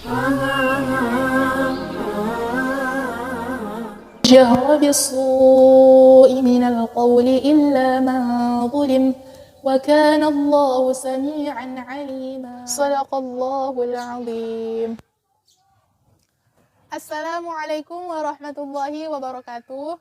جهر بالسوء من القول إلا من ظلم وكان الله سميعا عليما. صدق الله العظيم. Assalamualaikum warahmatullahi wabarakatuh.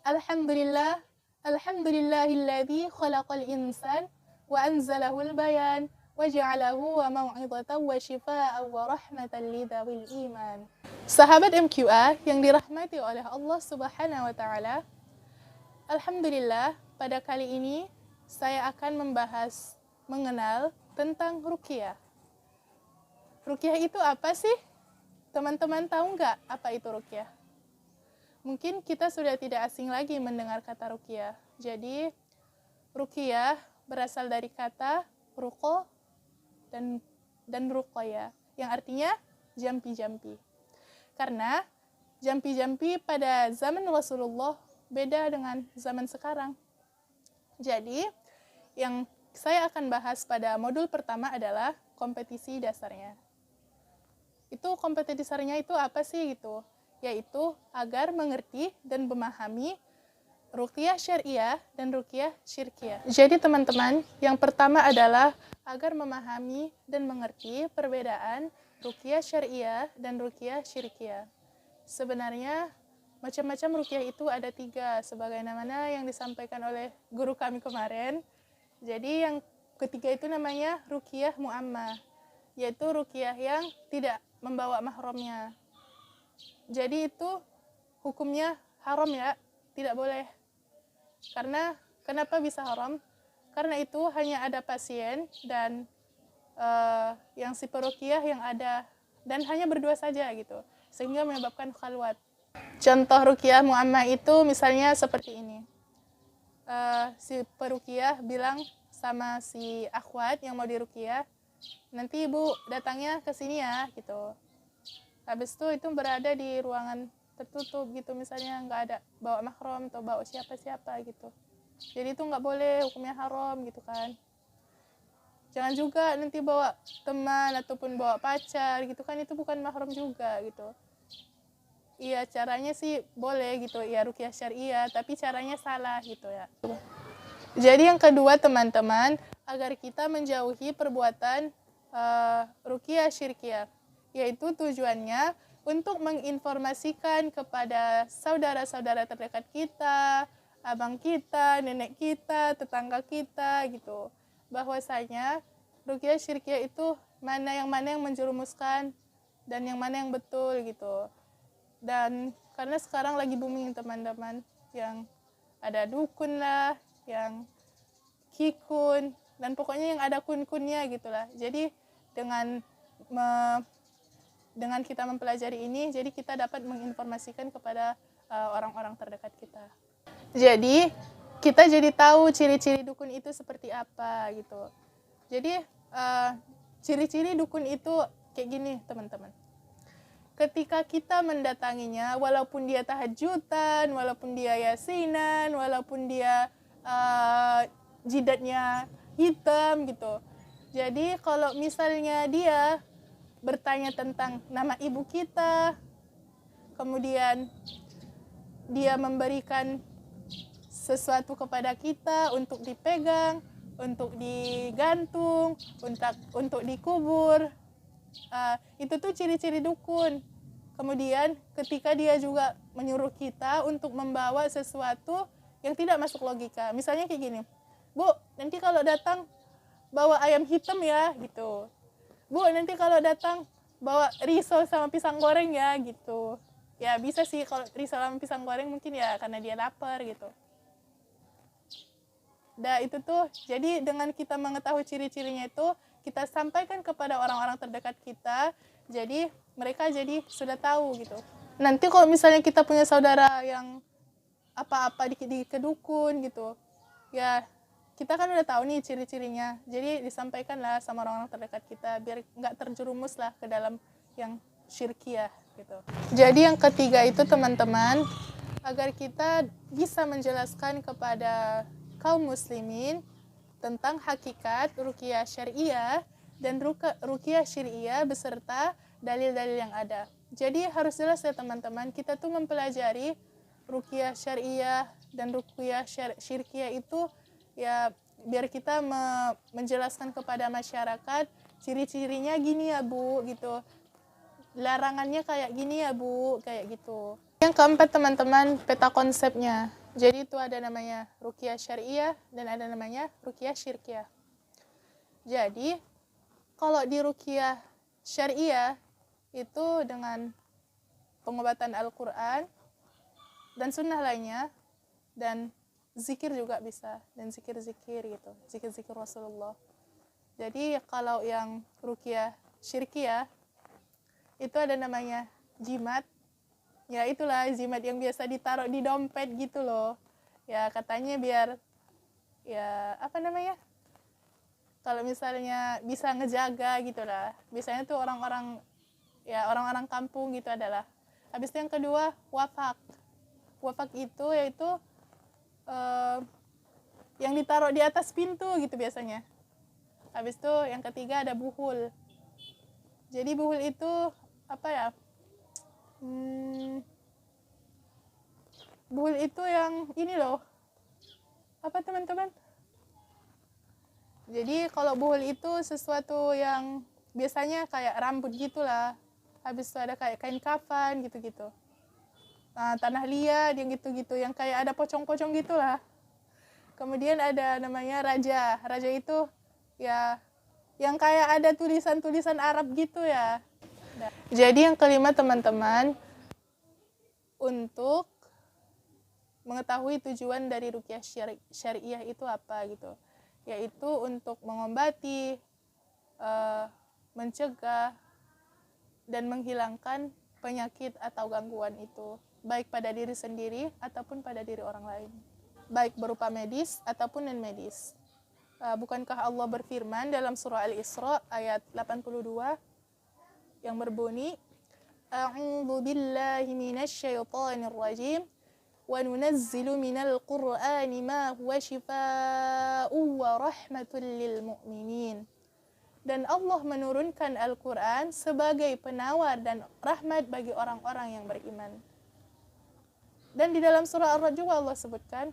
Alhamdulillah, alhamdulillahilladzi khalaqal insan wa anzalahul bayan wa ja'alahu wa mau'izatan wa shifaa'an wa rahmatan lidzawil iman. Sahabat MQA yang dirahmati oleh Allah Subhanahu wa taala. Alhamdulillah, pada kali ini saya akan membahas mengenal tentang ruqyah. Ruqyah itu apa sih? Teman-teman tahu nggak apa itu ruqyah? Mungkin kita sudah tidak asing lagi mendengar kata ruqyah. Jadi, ruqyah berasal dari kata ruqa dan ruqyah, yang artinya jampi-jampi. Karena jampi-jampi pada zaman Rasulullah beda dengan zaman sekarang. Jadi, yang saya akan bahas pada modul pertama adalah kompetisi dasarnya. Itu kompetisi dasarnya itu apa sih gitu? Yaitu agar mengerti dan memahami ruqyah syariah dan ruqyah syirkiyah. Jadi teman-teman, yang pertama adalah agar memahami dan mengerti perbedaan ruqyah syariah dan ruqyah syirkiyah. Sebenarnya macam-macam ruqyah itu ada 3 sebagaimana yang disampaikan oleh guru kami kemarin. Jadi yang ketiga itu namanya ruqyah mu'ammah, yaitu ruqyah yang tidak membawa mahramnya. Jadi itu hukumnya haram ya, tidak boleh. Karena kenapa bisa haram? Karena itu hanya ada pasien dan yang si peruqyah yang ada, dan hanya berdua saja gitu, sehingga menyebabkan khalwat. Contoh ruqyah mu'ammah itu misalnya seperti ini. Si peruqyah bilang sama si akhwat yang mau diruqyah, nanti ibu datangnya ke sini ya gitu. Habis itu berada di ruangan tertutup gitu, misalnya nggak ada bawa mahram atau bawa siapa-siapa gitu. Jadi itu nggak boleh, hukumnya haram gitu kan. Jangan juga nanti bawa teman ataupun bawa pacar gitu kan, itu bukan mahram juga gitu. Iya, caranya sih boleh gitu ya, ruqyah syariah, tapi caranya salah gitu ya. Jadi yang kedua teman-teman, agar kita menjauhi perbuatan ruqyah syirkiyah, yaitu tujuannya untuk menginformasikan kepada saudara-saudara terdekat kita, abang kita, nenek kita, tetangga kita gitu, bahwasanya ruqyah syirkiyah itu mana yang menjerumuskan dan yang mana yang betul gitu. Dan karena sekarang lagi booming teman-teman, yang ada dukun lah, yang kikun, dan pokoknya yang ada kun-kunnya gitulah. Jadi dengan kita mempelajari ini, jadi kita dapat menginformasikan kepada orang-orang terdekat kita. Jadi kita jadi tahu ciri-ciri dukun itu seperti apa gitu. Jadi ciri-ciri dukun itu kayak gini teman-teman. Ketika kita mendatanginya, walaupun dia tahajudan, walaupun dia yasinan, walaupun dia jidatnya hitam gitu. Jadi kalau misalnya dia bertanya tentang nama ibu kita, kemudian dia memberikan sesuatu kepada kita untuk dipegang, untuk digantung, untuk dikubur, itu tuh ciri-ciri dukun. Kemudian ketika dia juga menyuruh kita untuk membawa sesuatu yang tidak masuk logika, misalnya kayak gini, Bu, nanti kalau datang bawa ayam hitam ya gitu. Bu, nanti kalau datang bawa risol sama pisang goreng ya gitu. Ya bisa sih kalau risol sama pisang goreng, mungkin ya karena dia lapar gitu. Nah itu tuh, jadi dengan kita mengetahui ciri-cirinya itu, kita sampaikan kepada orang-orang terdekat kita, jadi mereka jadi sudah tahu gitu. Nanti kalau misalnya kita punya saudara yang apa-apa di kedukun gitu, ya kita kan udah tahu nih ciri-cirinya, jadi disampaikanlah sama orang-orang terdekat kita biar nggak terjerumus lah ke dalam yang syirkiyah gitu. Jadi yang ketiga itu teman-teman, agar kita bisa menjelaskan kepada kaum muslimin tentang hakikat ruqyah syariah dan ruqyah syariah beserta dalil-dalil yang ada. Jadi harus jelas ya teman-teman, kita tuh mempelajari ruqyah syariah dan ruqyah syirkiyah itu ya biar kita menjelaskan kepada masyarakat ciri-cirinya gini ya Bu gitu. Larangannya kayak gini ya Bu, kayak gitu. Yang keempat teman-teman, peta konsepnya. Jadi itu ada namanya ruqyah syariah dan ada namanya ruqyah syirkiyah. Jadi kalau di ruqyah syariah itu dengan pengobatan Al-Quran dan sunnah lainnya, dan zikir juga bisa, dan zikir-zikir gitu, zikir-zikir Rasulullah. Jadi kalau yang ruqyah syirkiyah itu ada namanya jimat, ya itulah jimat yang biasa ditaruh di dompet gitu loh, ya katanya biar ya apa namanya, kalau misalnya bisa ngejaga gitu lah. Biasanya tuh orang-orang kampung gitu adalah. Habis itu yang kedua wafak. Wafak itu yaitu yang ditaruh di atas pintu gitu biasanya. Habis itu yang ketiga ada buhul. Jadi buhul itu apa ya? Buhul itu yang ini loh. Apa teman-teman? Jadi kalau buhul itu sesuatu yang biasanya kayak rambut gitulah. Habis itu ada kayak kain kafan gitu-gitu. Nah, tanah liat yang gitu-gitu, yang kayak ada pocong-pocong gitulah. Kemudian ada namanya raja. Raja itu ya yang kayak ada tulisan-tulisan Arab gitu ya. Jadi yang kelima teman-teman, untuk mengetahui tujuan dari ruqyah syariah itu apa gitu, yaitu untuk mengobati, mencegah, dan menghilangkan penyakit atau gangguan itu, baik pada diri sendiri ataupun pada diri orang lain, baik berupa medis ataupun non-medis. Bukankah Allah berfirman dalam surah Al-Isra ayat 82 yang berbunyi, A'udzu billahi minasy syaithanir rajim wa nunazzilu minal qur'ani ma huwa syifaa'un wa rahmatul lil mu'minin. Dan Allah menurunkan Al-Quran sebagai penawar dan rahmat bagi orang-orang yang beriman. Dan di dalam surah Ar-Ra'd juga Allah sebutkan,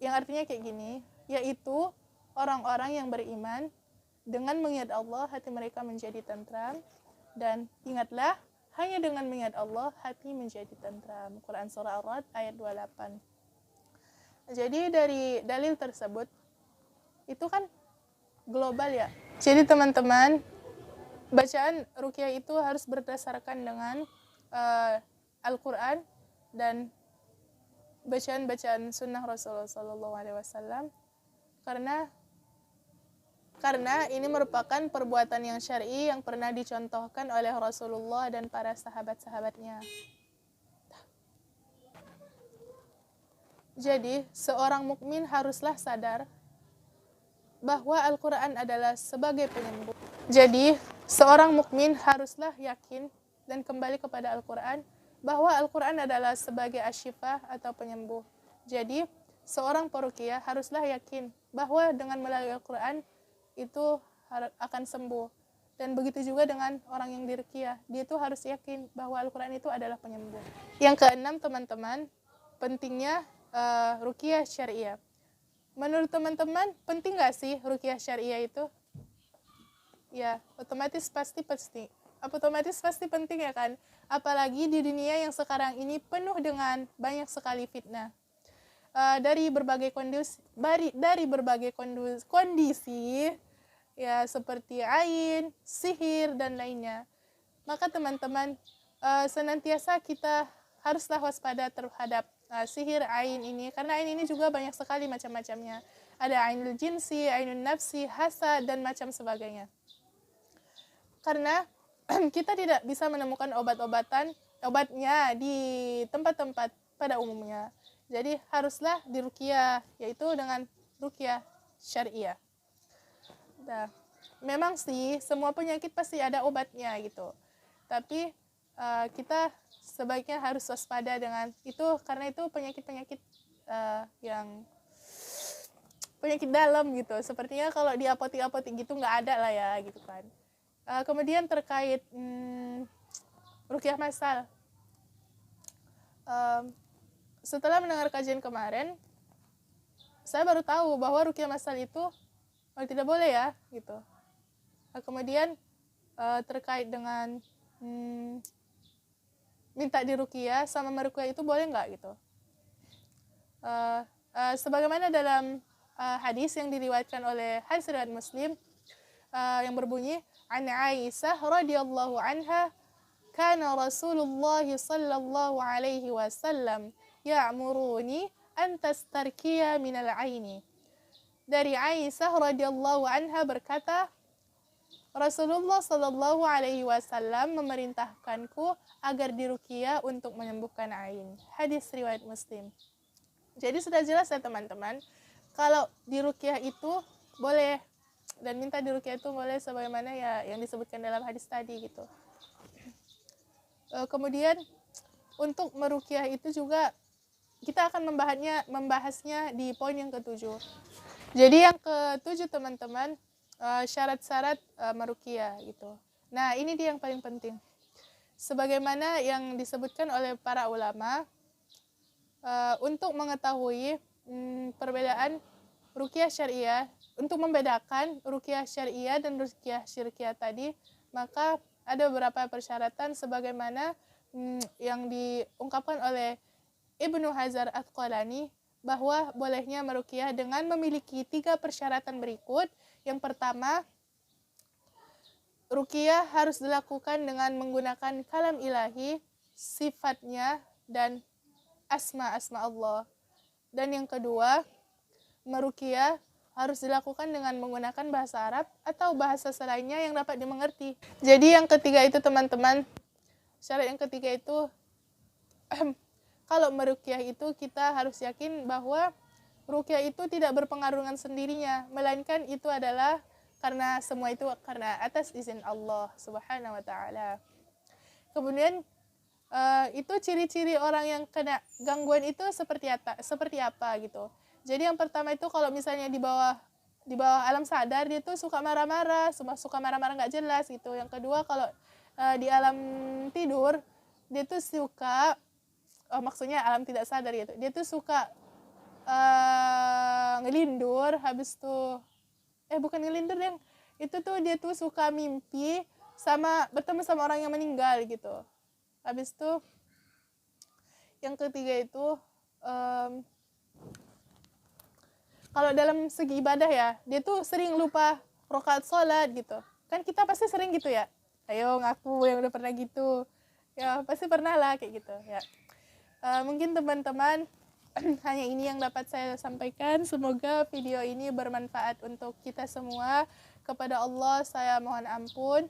yang artinya kayak gini, yaitu orang-orang yang beriman, dengan mengingat Allah hati mereka menjadi tentram, dan ingatlah, hanya dengan mengingat Allah hati menjadi tentram. Quran surah Ar-Ra'd ayat 28. Jadi dari dalil tersebut, itu kan global ya. Jadi teman-teman, bacaan ruqyah itu harus berdasarkan dengan Al-Quran dan bacaan-bacaan sunnah Rasulullah SAW, karena ini merupakan perbuatan yang syar'i yang pernah dicontohkan oleh Rasulullah dan para sahabat-sahabatnya. Jadi seorang mukmin haruslah sadar bahwa Al-Quran adalah sebagai penyembuh. Jadi seorang mukmin haruslah yakin dan kembali kepada Al-Quran bahwa Al-Quran adalah sebagai asyifa atau penyembuh. Jadi seorang peruqyah haruslah yakin bahwa dengan melalui Al-Quran itu akan sembuh. Dan begitu juga dengan orang yang diruqyah, dia itu harus yakin bahwa Al-Quran itu adalah penyembuh. Yang keenam teman-teman, pentingnya ruqyah syariah. Menurut teman-teman, penting nggak sih ruqyah syariah itu? Ya, otomatis pasti penting ya kan? Apalagi di dunia yang sekarang ini penuh dengan banyak sekali fitnah. Dari berbagai kondisi ya seperti ain, sihir dan lainnya. Maka teman-teman, senantiasa kita haruslah waspada terhadap sihir ain ini, karena ain ini juga banyak sekali macam-macamnya. Ada ainul jinsi, ainun nafsi, hasad dan macam sebagainya. Karena kita tidak bisa menemukan obatnya di tempat-tempat pada umumnya. Jadi haruslah diruqyah, yaitu dengan ruqyah syariah. Nah, memang sih semua penyakit pasti ada obatnya gitu. Tapi kita sebaiknya harus waspada dengan itu, karena itu penyakit-penyakit yang penyakit dalam gitu. Sepertinya kalau di apotik-apotik gitu nggak ada lah ya gitu kan. Kemudian terkait ruqyah massal. Setelah mendengar kajian kemarin, saya baru tahu bahwa ruqyah massal itu tidak boleh ya, gitu. Kemudian terkait dengan minta diruqyah sama meruqyah itu boleh nggak gitu. Sebagaimana dalam hadis yang diriwayatkan oleh hadis riwayat Muslim yang berbunyi an Aisyah radhiyallahu anha kana Rasulullah sallallahu alaihi wasallam ya'muruni an tastarkiya minal aini. Dari Aisyah radhiyallahu anha berkata, Rasulullah sallallahu alaihi wasallam memerintahkanku agar diruqyah untuk menyembuhkan ain. Hadis riwayat Muslim. Jadi sudah jelas ya teman-teman, kalau diruqyah itu boleh dan minta diruqyah itu boleh sebagaimana ya yang disebutkan dalam hadis tadi gitu. Kemudian untuk meruqyah itu juga kita akan membahasnya di poin yang ketujuh. Jadi yang ketujuh teman-teman, syarat-syarat meruqyah gitu. Nah ini dia yang paling penting. Sebagaimana yang disebutkan oleh para ulama, untuk mengetahui perbedaan ruqyah syariah, untuk membedakan ruqyah syariah dan ruqyah syirkiyah tadi, maka ada beberapa persyaratan sebagaimana yang diungkapkan oleh Ibnu Hajar Asqalani, bahwa bolehnya meruqyah dengan memiliki 3 persyaratan berikut. Yang pertama, ruqyah harus dilakukan dengan menggunakan kalam ilahi, sifatnya dan asma-asma Allah. Dan yang kedua, meruqyah harus dilakukan dengan menggunakan bahasa Arab atau bahasa selainnya yang dapat dimengerti. Jadi yang ketiga itu teman-teman, syarat yang ketiga itu kalau meruqyah itu kita harus yakin bahwa ruqyah itu tidak berpengaruh dengan sendirinya, melainkan itu adalah karena semua itu karena atas izin Allah Subhanahu wa taala. Kemudian itu ciri-ciri orang yang kena gangguan itu seperti apa gitu. Jadi yang pertama itu kalau misalnya di bawah alam sadar dia tuh suka marah-marah nggak jelas gitu. Yang kedua kalau di alam tidur dia tuh suka maksudnya alam tidak sadar gitu. Dia tuh suka ngelindur, habis tuh bukan ngelindur deh. Itu tuh dia tuh suka mimpi sama bertemu sama orang yang meninggal gitu. Habis itu yang ketiga itu kalau dalam segi ibadah ya, dia tuh sering lupa rakaat sholat gitu. Kan kita pasti sering gitu ya. Ayo ngaku yang udah pernah gitu. Ya pasti pernah lah kayak gitu ya. Mungkin teman-teman hanya ini yang dapat saya sampaikan. Semoga video ini bermanfaat untuk kita semua. Kepada Allah saya mohon ampun.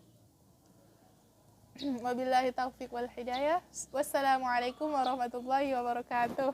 Wabillahi taufiq wal hidayah. Wassalamualaikum warahmatullahi wabarakatuh.